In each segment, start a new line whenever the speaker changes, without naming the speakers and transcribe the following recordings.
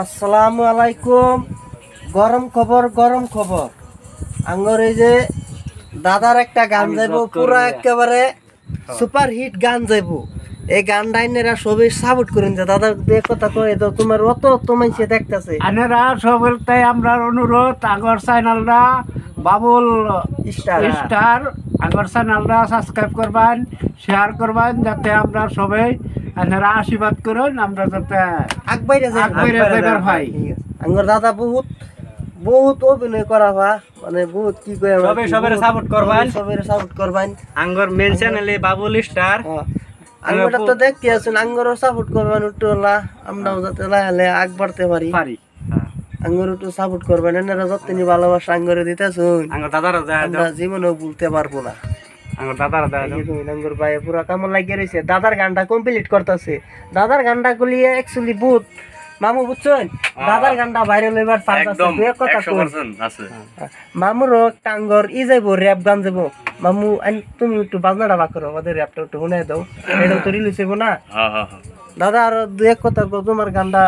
আসসালামু আলাইকুম। গরম খবর আঙ্গর এই যে দাদার একটা গান যাইব পুরা একেবারে সুপার হিট গান যাইব। এই গান ডাইনেরা সবাই সাপোর্ট করেন যে দাদা যে কথা কয়ে তো তোমার অত তোমাইছে দেখতেছে
আনেরা সবলটাই আমরা অনুরোধ আগর চ্যানেলটা বাবুল স্টার আগর চ্যানেলটা সাবস্ক্রাইব করবেন, শেয়ার করবেন, যাতে আমরা সবাই আনেরা আশীর্বাদ করেন, আমরা যাতে
আগবাইরে
যাইবার ভাই।
আঙ্গর দাদা বহুত অভিনয় করা ভা মানে বহুত কি কয়
সবাই সাপোর্ট করবেন,
সাপোর্ট করবেন।
আঙ্গর মেন চ্যানেলে বাবুল স্টার
আঙ্গরটা তো দেখতে আছেন, আঙ্গরও সাপোর্ট করবেন উঠলা, আমরাও যাতে লাইলে আগ বাড়তে পারি। আঙ্গর একটু সাপোর্ট করবেন, এনারা যতনি ভালোবাসা আঙ্গরে দিতেছুন,
আঙ্গর দাদারা
আমরা জীবনেও ভুলতে পারবো না।
আঙ্গর দাদারা
আঙ্গর ভাই পুরা কামড় লাগিয়ে রয়েছে, দাদার গানটা কমপ্লিট করতেছে। দাদার গানটা গুলি অ্যাকচুয়ালি বহুত মামু বুঝছেন, দাদার গানটা ভাইরাল হইবার চান্স আছে। দুই এক কথা কই মামুরও টাঙ্গর ই যাইবো, র‍্যাপ গান যাইবো। মামু তুমি একটু বাজনাটা বাক করো, আমাদের র‍্যাপটা একটু শুনে দাও, এটাও তো রিলিজ হইব না। দাদা আর দুই এক কথা কো, তোমার গানটা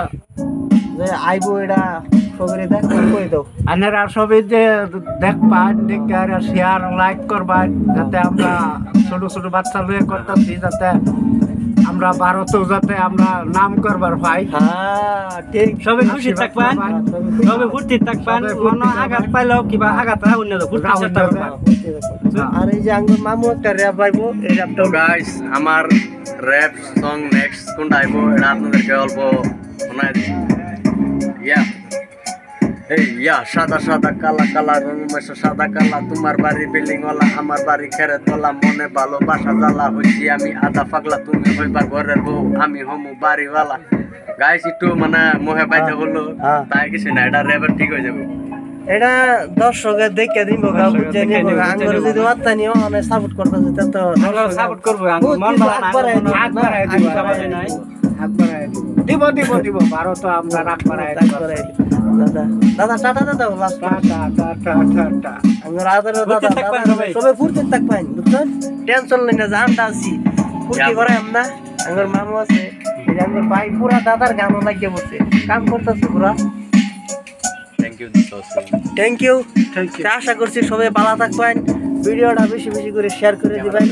যে আইবো এটা সবাই দেখ কই দাও।
আনেরা সবাই যে দেখবেন, দেখে আর শেয়ার লাইক করবেন, যাতে আমরা ছোট ছোট বাচ্চা লয়ে করতেছি, যাতে আমরা ভারতেও যাতে আমরা নাম করবার ভাই।
হ্যাঁ ঠিক,
সবাই খুশি থাকবেন, সবাই ফুর্তি থাকবেন, কোনো আঘাত পাইলেও কিবা আঘাত অন্য ফুর্তি চেষ্টা করবেন।
আর এই যে আঙ্গুর মামু একটা র‍্যাপ আইবো, এই র‍্যাপটা
গাইস আমার র‍্যাপ সং নেক্সট কোনটা আইবো এটা আপনাদেরকে অল্প শোনাই দিই। সাদা সাদা কালা কালা রং মেশা সাদা কালা, তোমার বাড়ি বিল্ডিং ওয়ালা, আমার বাড়ি খেরে তোলা, মনে ভালোবাসা জ্বালা, হইছি আমি আধা পাগলা, তুমি হইবা ঘরের বউ, আমি হমু বাড়িওয়ালা। গাইস একটু মানে মোহে পাইতে বললো, তাই কিছু না, এটা র্যাপের ঠিক হয়ে যাবে।
এটা দর্শকের দেখে দিব, আঙ্গুর যদি অত্যানি অনেক সাপোর্ট করতেছে তো
সাপোর্ট করবো, মন
দিব দিব দিব ভারত আমরা রাখ বাড়াই।
দাদা দাদা টাটা দাদা লাস্ট
টাটা
আঙ্গুর আদর দাদা সবাই ফুর্তি থাকবেন, বুঝছেন? টেনশন লই না, জানটা আছি ফুর্তি করে আমরা। আঙ্গুর মামু আছে, এই আঙ্গুর ভাই পুরা দাদার গানও লাগিয়ে বসে কাম করতেছে পুরা। Thank you. আশা করছি সবাই ভালো থাকবেন, ভিডিওটা বেশি বেশি করে শেয়ার করে দিবেন।